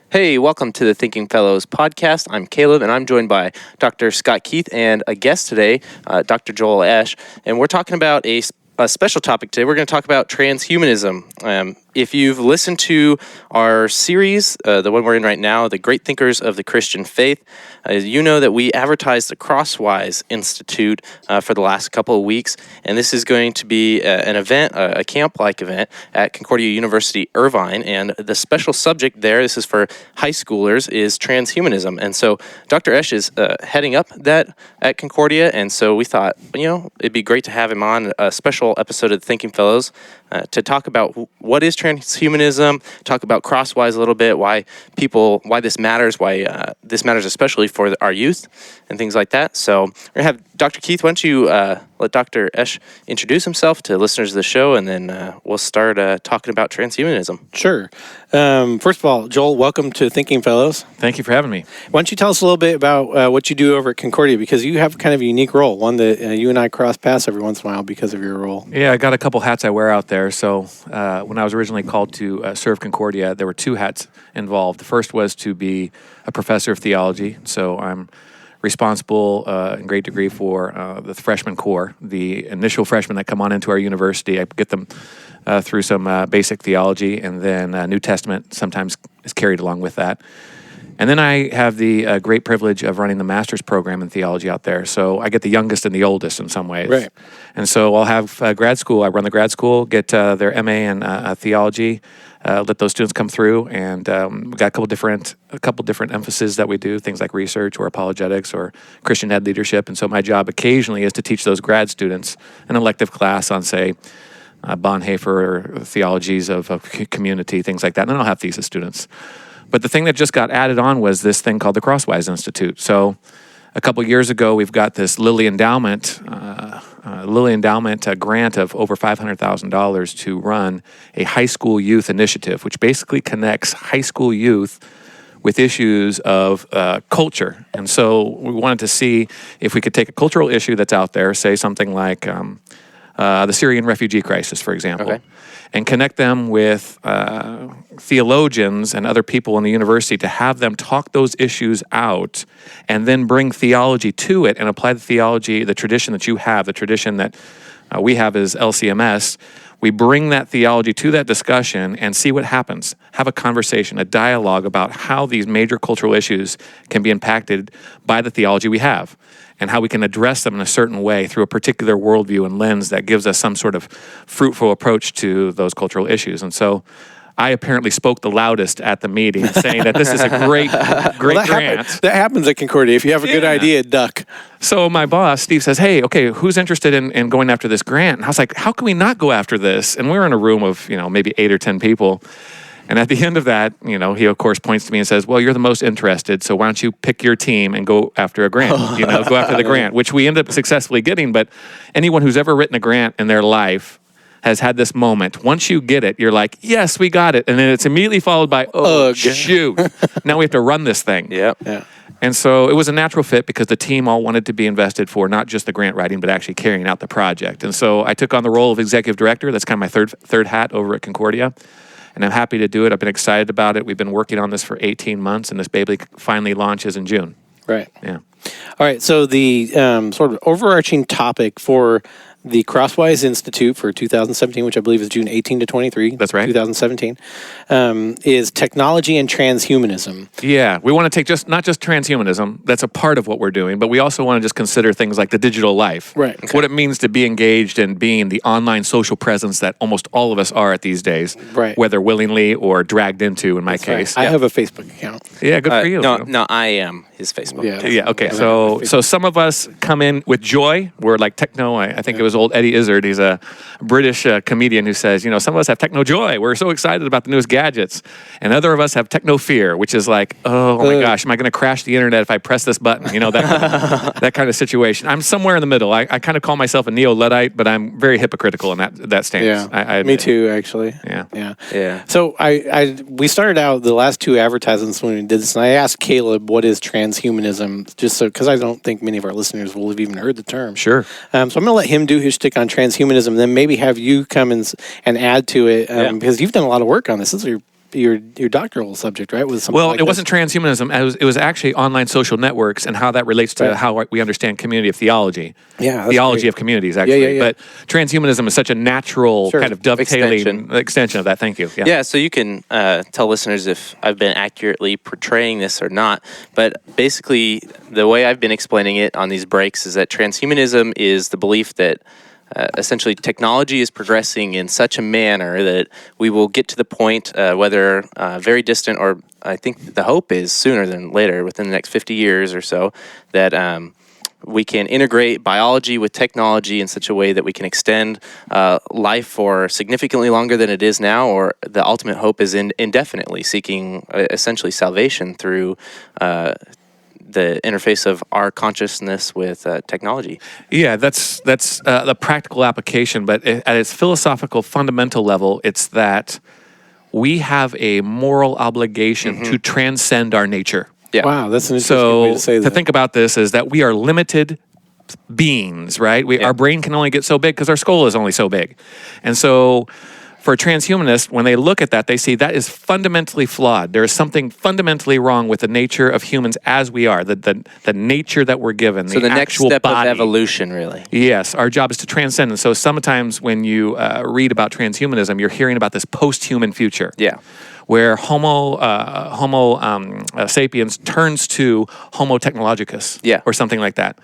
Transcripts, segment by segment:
Hey, welcome to the Thinking Fellows podcast. I'm Caleb, and I'm joined by Dr. Scott Keith and a guest today, Dr. Joel Esch. And we're talking about a special topic today. We're going to talk about transhumanism. If you've listened to our series, the one we're in right now, The Great Thinkers of the Christian Faith, you know that we advertised the Crosswise Institute for the last couple of weeks, and this is going to be an event, a camp-like event at Concordia University, Irvine, and the special subject there, this is for high schoolers, is transhumanism. And so Dr. Esch is heading up that at Concordia, and so we thought, it'd be great to have him on a special episode of the Thinking Fellows to talk about what is transhumanism, talk about Crosswise a little bit, why this matters, why this matters especially for our youth and things like that. So we're going to have Dr. Keith, why don't you let Dr. Esch introduce himself to listeners of the show, and then we'll start talking about transhumanism. Sure. First of all, Joel, welcome to Thinking Fellows. Thank you for having me. Why don't you tell us a little bit about what you do over at Concordia, because you have kind of a unique role, one that you and I cross paths every once in a while because of your role. Yeah, I got a couple hats I wear out there. So when I was originally called to serve Concordia, there were two hats involved. The first was to be a professor of theology. So I'm responsible in great degree for the freshman corps, the initial freshmen that come on into our university. I get them through some basic theology, and then New Testament sometimes is carried along with that. And then I have the great privilege of running the master's program in theology out there. So I get the youngest and the oldest in some ways. Right. And so I'll have grad school. I run the grad school, get their MA in theology, let those students come through, and we've got a couple different emphases that we do, things like research or apologetics or Christian ed leadership. And so my job occasionally is to teach those grad students an elective class on, say, Bonhoeffer or theologies of community, things like that. And then I'll have thesis students. But the thing that just got added on was this thing called the Crosswise Institute. So a couple years ago, we've got this Lilly Endowment grant of over $500,000 to run a high school youth initiative, which basically connects high school youth with issues of culture. And so we wanted to see if we could take a cultural issue that's out there, say something like the Syrian refugee crisis, for example. Okay. And connect them with theologians and other people in the university to have them talk those issues out and then bring theology to it and apply the theology, the tradition that you have, the tradition that we have as LCMS. We bring that theology to that discussion and see what happens. Have a conversation, a dialogue about how these major cultural issues can be impacted by the theology we have, and how we can address them in a certain way through a particular worldview and lens that gives us some sort of fruitful approach to those cultural issues. And so I apparently spoke the loudest at the meeting, saying that this is a great grant. That happens at Concordia. If you have a good idea, duck. So my boss, Steve, says, hey, okay, who's interested in going after this grant? And I was like, how can we not go after this? And we were in a room of, maybe 8 or 10 people. And at the end of that, he of course points to me and says, well, you're the most interested, so why don't you pick your team and go after a grant, go after the grant, which we ended up successfully getting. But anyone who's ever written a grant in their life has had this moment. Once you get it, you're like, yes, we got it. And then it's immediately followed by, oh, shoot. Now we have to run this thing. Yep. Yeah. And so it was a natural fit because the team all wanted to be invested for not just the grant writing, but actually carrying out the project. And so I took on the role of executive director. That's kind of my third hat over at Concordia. And I'm happy to do it. I've been excited about it. We've been working on this for 18 months, and this baby finally launches in June. Right. Yeah. All right. So the sort of overarching topic for the Crosswise Institute for 2017, which I believe is June 18 to 23. That's right. 2017, is technology and transhumanism. Yeah, we want to take not just transhumanism, that's a part of what we're doing, but we also want to just consider things like the digital life. Right. Okay. What it means to be engaged and being the online social presence that almost all of us are at these days. Right. Whether willingly or dragged into, in my case. Right. I have a Facebook account. Yeah, good for you. No, I am his Facebook. Yeah, okay. So some of us come in with joy. We're like techno. I think it was old Eddie Izzard. He's a British comedian who says, some of us have techno joy. We're so excited about the newest gadgets. And other of us have techno fear, which is like, oh my gosh, am I going to crash the internet if I press this button? That kind of situation. I'm somewhere in the middle. I kind of call myself a neo-Luddite, but I'm very hypocritical in that stance. Yeah, me too, actually. Yeah. So we started out the last two advertisements when we did this, and I asked Caleb, what is transhumanism, just so, because I don't think many of our listeners will have even heard the term. Sure. So I'm going to let him do his shtick on transhumanism, and then maybe have you come and add to it, because you've done a lot of work on this. This is your your doctoral subject, right? Was something Well, like it wasn't transhumanism. It was actually online social networks and how that relates to how we understand community of theology. Yeah, that's theology great. of communities, actually. Yeah. But transhumanism is such a natural kind of dovetailing extension of that. Thank you. Yeah, so you can tell listeners if I've been accurately portraying this or not. But basically, the way I've been explaining it on these breaks is that transhumanism is the belief that essentially technology is progressing in such a manner that we will get to the point, whether very distant or I think the hope is sooner than later, within the next 50 years or so, that we can integrate biology with technology in such a way that we can extend life for significantly longer than it is now, or the ultimate hope is indefinitely, seeking essentially salvation through the interface of our consciousness with technology. Yeah, that's the practical application, but at its philosophical fundamental level, it's that we have a moral obligation to transcend our nature. Yeah. Wow, that's an interesting way to say that. To think about this is that we are limited beings, right? Our brain can only get so big because our skull is only so big. And so for a transhumanist, when they look at that, they see that is fundamentally flawed. There is something fundamentally wrong with the nature of humans as we are, the nature that we're given, So the next actual step body. of evolution, really. Yes, our job is to transcend. And so sometimes when you read about transhumanism, you're hearing about this post-human future. Yeah. Where Homo sapiens turns to Homo technologicus, or something like that.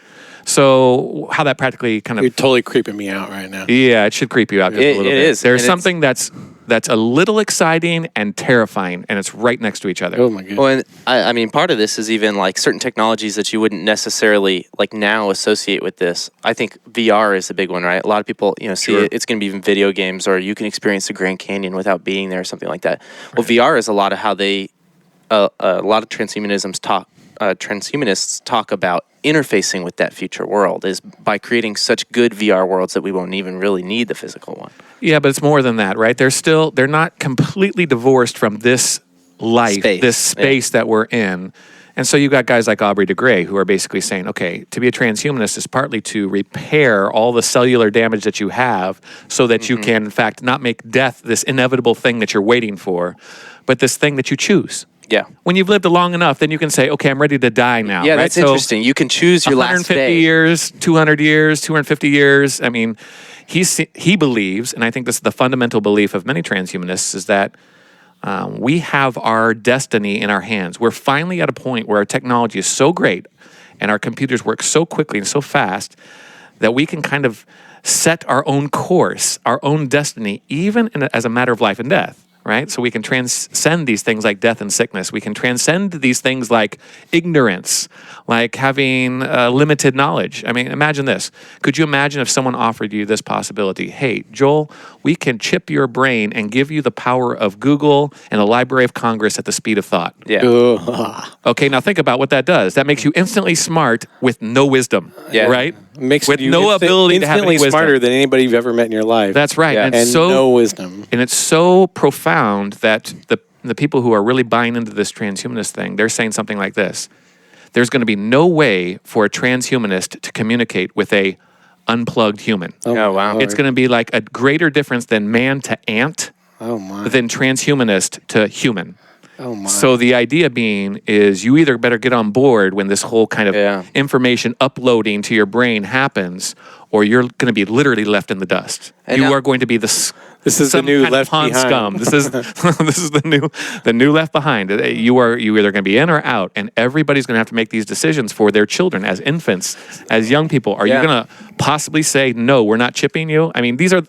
So how that practically kind of... You're totally creeping me out right now. Yeah, it should creep you out just a little bit. It is. There's And something that's a little exciting and terrifying, and it's right next to each other. Oh my goodness. Well, and I mean, part of this is even like certain technologies that you wouldn't necessarily like now associate with this. I think VR is a big one, right? A lot of people, see it's going to be even video games, or you can experience the Grand Canyon without being there, or something like that. Right. Well, VR is a lot of how they, a lot of transhumanists talk about interfacing with that future world is by creating such good VR worlds that we won't even really need the physical one. Yeah, but it's more than that, right? They're not completely divorced from this life, this space that we're in. And so you got guys like Aubrey de Grey who are basically saying, okay, to be a transhumanist is partly to repair all the cellular damage that you have so that you can, in fact, not make death this inevitable thing that you're waiting for, but this thing that you choose. Yeah. When you've lived long enough, then you can say, okay, I'm ready to die now. Yeah, right? that's interesting. You can choose your last day. 150 years, 200 years, 250 years. I mean, he believes, and I think this is the fundamental belief of many transhumanists, is that we have our destiny in our hands. We're finally at a point where our technology is so great and our computers work so quickly and so fast that we can kind of set our own course, our own destiny, even as a matter of life and death. Right? So we can transcend these things like death and sickness. We can transcend these things like ignorance, like having limited knowledge. I mean, imagine this. Could you imagine if someone offered you this possibility? Hey, Joel, we can chip your brain and give you the power of Google and the Library of Congress at the speed of thought. Yeah. Okay, now think about what that does. That makes you instantly smart with no wisdom, right? Makes with you no ability to have any wisdom. smarter than anybody you've ever met in your life. That's right. Yeah. And no wisdom. And it's so profound that the people who are really buying into this transhumanist thing, they're saying something like this. There's going to be no way for a transhumanist to communicate with a unplugged human. Oh wow. It's going to be like a greater difference than man to ant than transhumanist to human. Oh my. So the idea being is you either better get on board when this whole kind of information uploading to your brain happens, or you're going to be literally left in the dust. And you now, are going to be this is the new Left Behind scum. This is the new Left Behind. You either going to be in or out, and everybody's going to have to make these decisions for their children as infants, as young people. Are you going to possibly say no? We're not chipping you. I mean, these are.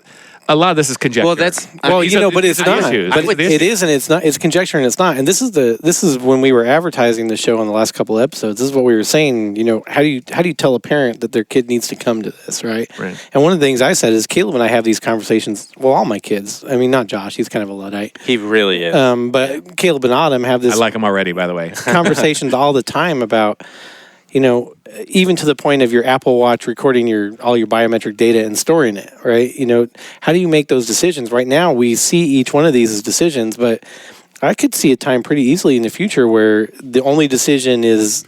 A lot of this is conjecture. Well, that's but it's not. But it is, and it's not. It's conjecture, and it's not. And this is when we were advertising the show on the last couple of episodes. This is what we were saying. How do you tell a parent that their kid needs to come to this, right? Right. And one of the things I said is Caleb and I have these conversations. Well, all my kids. I mean, not Josh. He's kind of a Luddite. He really is. But Caleb and Autumn have this. I like him already, by the way. Conversations all the time about. Even to the point of your Apple Watch recording all your biometric data and storing it, right? How do you make those decisions? Right now, we see each one of these as decisions, but I could see a time pretty easily in the future where the only decision is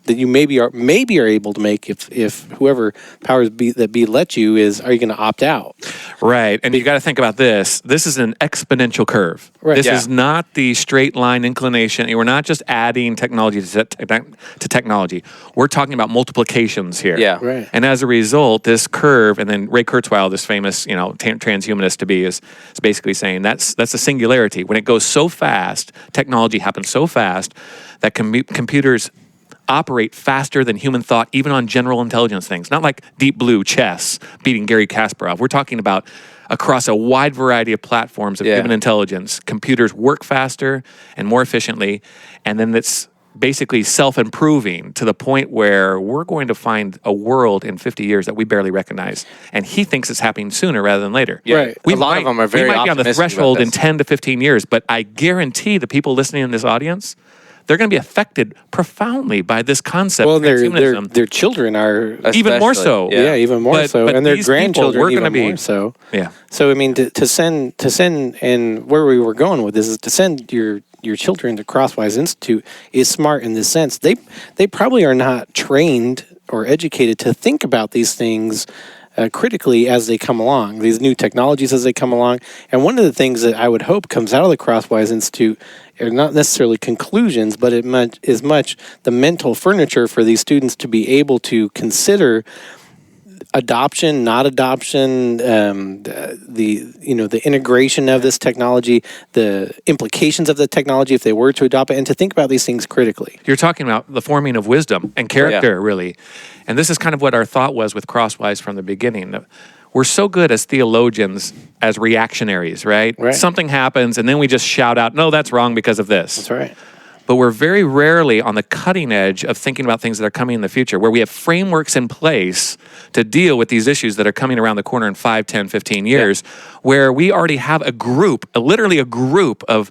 that you maybe are able to make if whoever powers be let you is, are you going to opt out? Right. And you got to think about this. This is an exponential curve. Right. This Yeah. is not the straight line inclination. We're not just adding technology to technology. We're talking about multiplications here. Yeah. Right. And as a result, this curve, and then Ray Kurzweil, this famous, transhumanist to be, is basically saying that's a singularity. When it goes so fast, technology happens so fast that computers operate faster than human thought, even on general intelligence things. Not like Deep Blue chess beating Garry Kasparov. We're talking about across a wide variety of platforms of human intelligence. Computers work faster and more efficiently, and then it's basically self-improving to the point where we're going to find a world in 50 years that we barely recognize. And he thinks it's happening sooner rather than later. Yeah. Right. A lot of them are very We might be on the optimistic about threshold in this. 10 to 15 years, but I guarantee the people listening in this audience, they're going to be affected profoundly by this concept Well, of transhumanism. their children are Even more Especially, so. yeah, even more But- so, but and their these people, grandchildren we're even gonna be- more so. Yeah. So I mean, to send, and where we were going with this is to send your children to Crosswise Institute is smart in this sense. They probably are not trained or educated to think about these things critically as they come along, these new technologies as they come along. And one of the things that I would hope comes out of the Crosswise Institute are not necessarily conclusions, but it is much the mental furniture for these students to be able to consider adoption, not adoption, the integration of this technology, the implications of the technology if they were to adopt it, and to think about these things critically. You're talking about the forming of wisdom and character, really. And this is kind of what our thought was with Crosswise from the beginning. We're so good as theologians as reactionaries, right? Right. Something happens, and then we just shout out, no, that's wrong because of this. That's right. But we're very rarely on the cutting edge of thinking about things that are coming in the future, where we have frameworks in place to deal with these issues that are coming around the corner in 5, 10, 15 years, where we already have literally a group of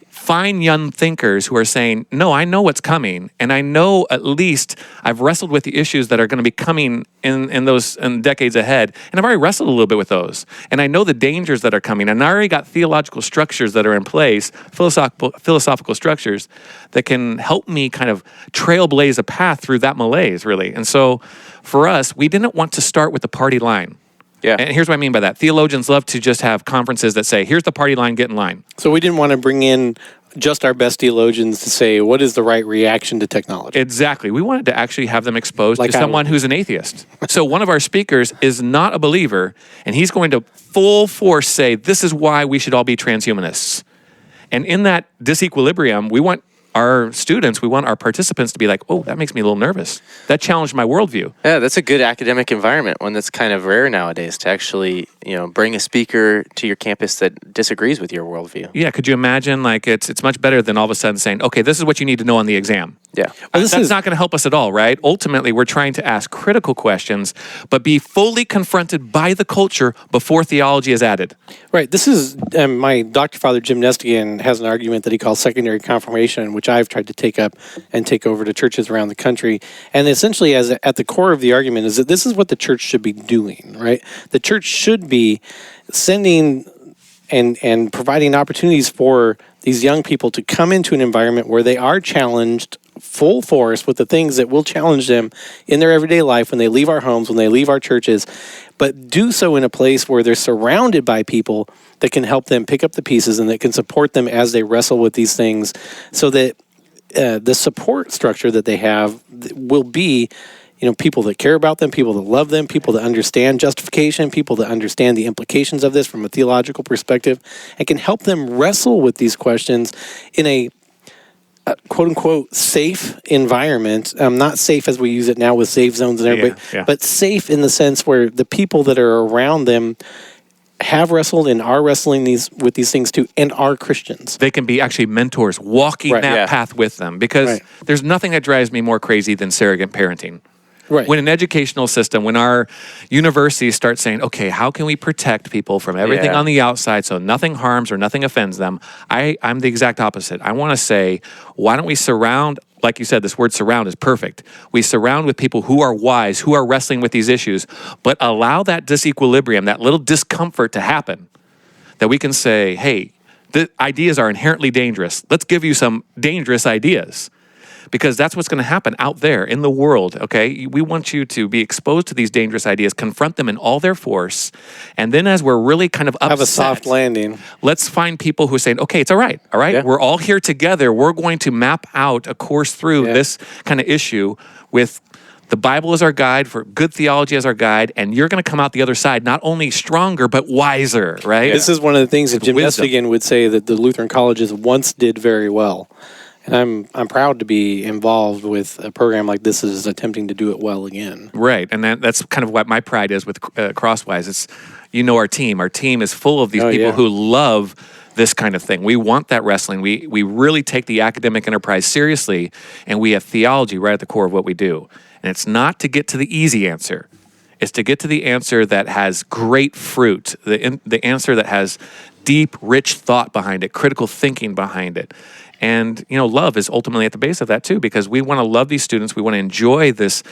fine young thinkers who are saying, no, I know what's coming, and I know at least I've wrestled with the issues that are going to be coming in decades ahead, and I've already wrestled a little bit with those, and I know the dangers that are coming, and I already got theological structures that are in place, philosophical structures that can help me kind of trailblaze a path through that malaise, really. And so for us, we didn't want to start with the party line. Yeah. And here's what I mean by that. Theologians love to just have conferences that say, here's the party line, get in line. So we didn't want to bring in just our best theologians to say, what is the right reaction to technology? Exactly. We wanted to actually have them exposed Like to I someone would. who's an atheist. So one of our speakers is not a believer, and he's going to full force say, this is why we should all be transhumanists. And in that disequilibrium, we want our participants to be like, oh, that makes me a little nervous. That challenged my worldview. Yeah, that's a good academic environment, one that's kind of rare nowadays, to actually, bring a speaker to your campus that disagrees with your worldview. Yeah, could you imagine? Like, it's much better than all of a sudden saying, okay, this is what you need to know on the exam. Yeah. Well, That's not going to help us at all, right? Ultimately, we're trying to ask critical questions, but be fully confronted by the culture before theology is added. Right. This is my Dr. Father Jim Nestigan has an argument that he calls secondary confirmation, which I've tried to take up and take over to churches around the country. And essentially, at the core of the argument is that this is what the church should be doing, right? The church should be sending and providing opportunities for these young people to come into an environment where they are challenged full force with the things that will challenge them in their everyday life when they leave our homes, when they leave our churches, but do so in a place where they're surrounded by people that can help them pick up the pieces and that can support them as they wrestle with these things, so that the support structure that they have will be, people that care about them, people that love them, people that understand justification, people that understand the implications of this from a theological perspective, and can help them wrestle with these questions in a quote-unquote safe environment. Not safe as we use it now with safe zones and everybody, but safe in the sense where the people that are around them have wrestled and are wrestling with these things too, and are Christians. They can be actually mentors walking that path with them, because there's nothing that drives me more crazy than surrogate parenting. Right. When an educational system, when our universities start saying, okay, how can we protect people from everything on the outside so nothing harms or nothing offends them? I'm the exact opposite. I want to say, why don't we surround, like you said, this word surround is perfect. We surround with people who are wise, who are wrestling with these issues, but allow that disequilibrium, that little discomfort to happen, that we can say, hey, the ideas are inherently dangerous. Let's give you some dangerous ideas. because that's what's going to happen out there in the world, okay? We want you to be exposed to these dangerous ideas, confront them in all their force, and then as we're really kind of upset, Have a soft landing. let's find people who are saying, okay, it's all right, Yeah. we're all here together. We're going to map out a course through this kind of issue with the Bible as our guide, for good theology as our guide, and you're going to come out the other side not only stronger, but wiser, right? This is one of the things that Jim Wisdom. Nestigan would say that the Lutheran colleges once did very well. And I'm proud to be involved with a program like this is attempting to do it well again. Right, and that's kind of what my pride is with Crosswise. It's, our team. Our team is full of these people who love this kind of thing. We want that wrestling. We really take the academic enterprise seriously, and we have theology right at the core of what we do. And it's not to get to the easy answer. It's to get to the answer that has great fruit, the answer that has deep, rich thought behind it, critical thinking behind it. And, love is ultimately at the base of that too, because we want to love these students. We want to enjoy this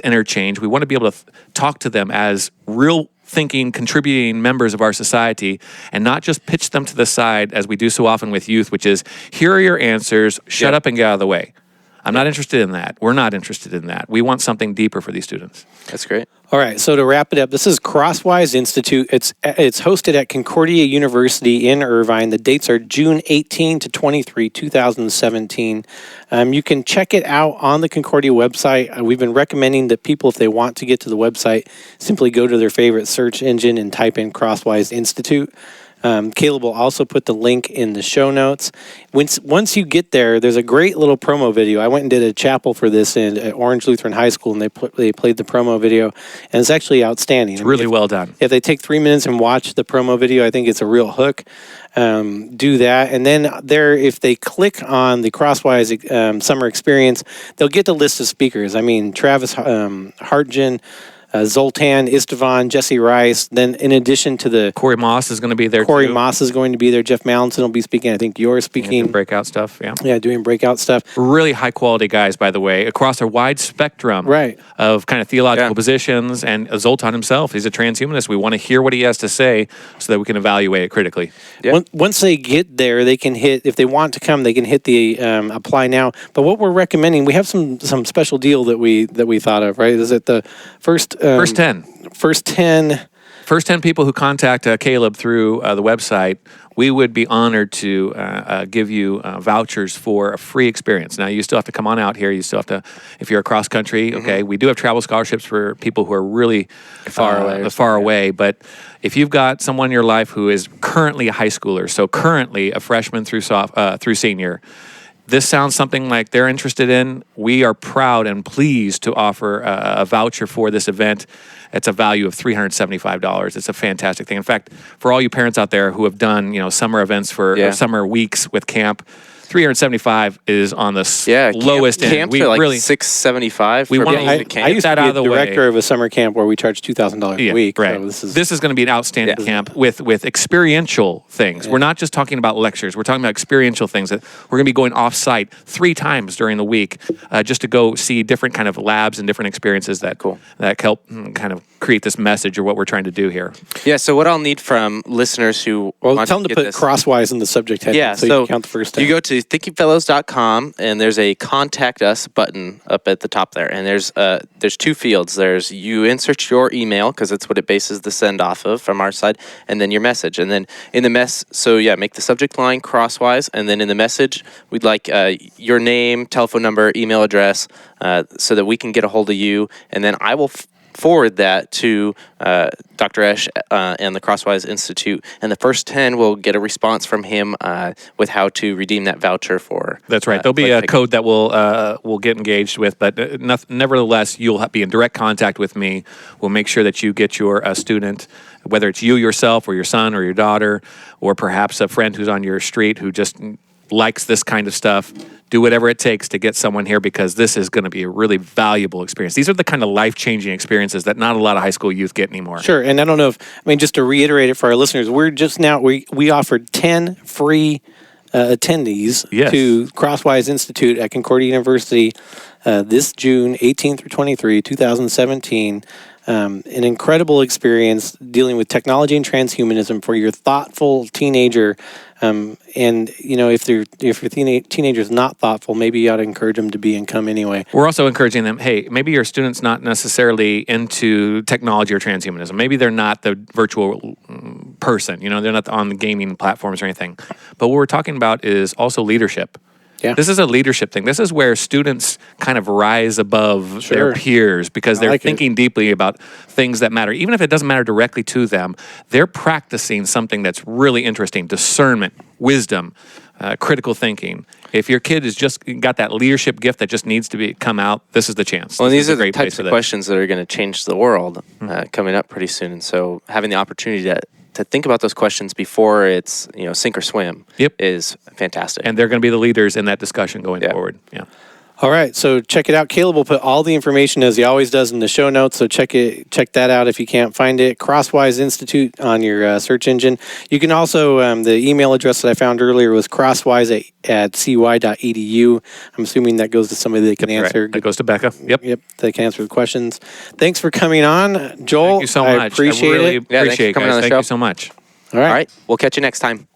interchange. We want to be able to talk to them as real thinking, contributing members of our society, and not just pitch them to the side as we do so often with youth, which is, here are your answers, shut up and get out of the way. I'm not interested in that. We're not interested in that. We want something deeper for these students. That's great. All right, so to wrap it up, this is Crosswise Institute. It's hosted at Concordia University in Irvine. The dates are June 18 to 23, 2017. You can check it out on the Concordia website. We've been recommending that people, if they want to get to the website, simply go to their favorite search engine and type in Crosswise Institute. Caleb will also put the link in the show notes. Once you get there, there's a great little promo video. I went and did a chapel for this at Orange Lutheran High School, and they played the promo video, and it's actually outstanding. It's really well done. If they take 3 minutes and watch the promo video, I think it's a real hook. Do that, and then if they click on the Crosswise summer experience, they'll get the list of speakers. I mean, Travis Hartgen, Zoltan, Istvan, Jesse Rice. Then in addition to the... Corey Moss is going to be there Corey too. Moss is going to be there. Jeff Mallinson will be speaking. I think you're speaking. Doing breakout stuff, yeah. Yeah, doing breakout stuff. Really high quality guys, by the way, across a wide spectrum of kind of theological positions. And Zoltan himself, he's a transhumanist. We want to hear what he has to say so that we can evaluate it critically. Yeah. Once they get there, they can hit, if they want to come, they can hit the apply now. But what we're recommending, we have some special deal that we thought of, right? Is it the first 10. First 10 people who contact Caleb through the website, we would be honored to give you vouchers for a free experience. Now, you still have to come on out here. You still have to, if you're across country, okay, we do have travel scholarships for people who are really far away. But if you've got someone in your life who is currently a high schooler, so currently a freshman through senior, this sounds something like they're interested in, we are proud and pleased to offer a voucher for this event. It's a value of $375. It's a fantastic thing. In fact, for all you parents out there who have done, summer events or summer weeks with camp, $375 is on the lowest end. Camps are like $675. We want I used to be a director of a summer camp where we charge $2,000 a week. Right. So this is going to be an outstanding camp with experiential things. We're not just talking about lectures. We're talking about experiential things that we're going to be going off-site 3 times during the week just to go see different kind of labs and different experiences that help kind of create this message or what we're trying to do here. Yeah, so what I'll need from listeners who want tell them to put Crosswise in the subject heading so you can count the first 10. You go to thinkingfellows.com and there's a contact us button up at the top there, and there's 2 fields. There's you insert your email because it's what it bases the send off of from our side, and then your message, and then in the make the subject line Crosswise, and then in the message we'd like your name, telephone number, email address, so that we can get a hold of you, and then I will forward that to Dr. Esch and the Crosswise Institute, and the first 10 will get a response from him with how to redeem that voucher for. That's right. There'll be a code that we'll get engaged with, but nevertheless, you'll be in direct contact with me. We'll make sure that you get your student, whether it's you yourself or your son or your daughter, or perhaps a friend who's on your street who just likes this kind of stuff. Do whatever it takes to get someone here, because this is going to be a really valuable experience. These are the kind of life-changing experiences that not a lot of high school youth get anymore. Sure, and I don't know just to reiterate it for our listeners, we're just now, we offered 10 free attendees to Crosswise Institute at Concordia University this June 18 through 23, 2017. An incredible experience dealing with technology and transhumanism for your thoughtful teenager And if your teenager's not thoughtful, maybe you ought to encourage them to be and come anyway. We're also encouraging them, hey, maybe your student's not necessarily into technology or transhumanism. Maybe they're not the virtual person, they're not on the gaming platforms or anything. But what we're talking about is also leadership. Yeah. This is a leadership thing. This is where students kind of rise above their peers because they're thinking deeply about things that matter. Even if it doesn't matter directly to them, they're practicing something that's really interesting: discernment, wisdom, critical thinking. If your kid has just got that leadership gift that just needs to come out, this is the chance. Well, these are the types of questions that are going to change the world coming up pretty soon. And so having the opportunity to think about those questions before it's sink or swim is fantastic. And they're going to be the leaders in that discussion going forward. Yeah. All right, so check it out. Caleb will put all the information, as he always does, in the show notes, so check that out if you can't find it. Crosswise Institute on your search engine. You can also, the email address that I found earlier was crosswise at cy.edu. I'm assuming that goes to somebody that can answer. Right. That goes to Becca. Yep, they can answer the questions. Thanks for coming on, Joel. Thank you so much. I appreciate it. Appreciate it, thanks for coming guys. on the Thank show. you so much. All right. We'll catch you next time.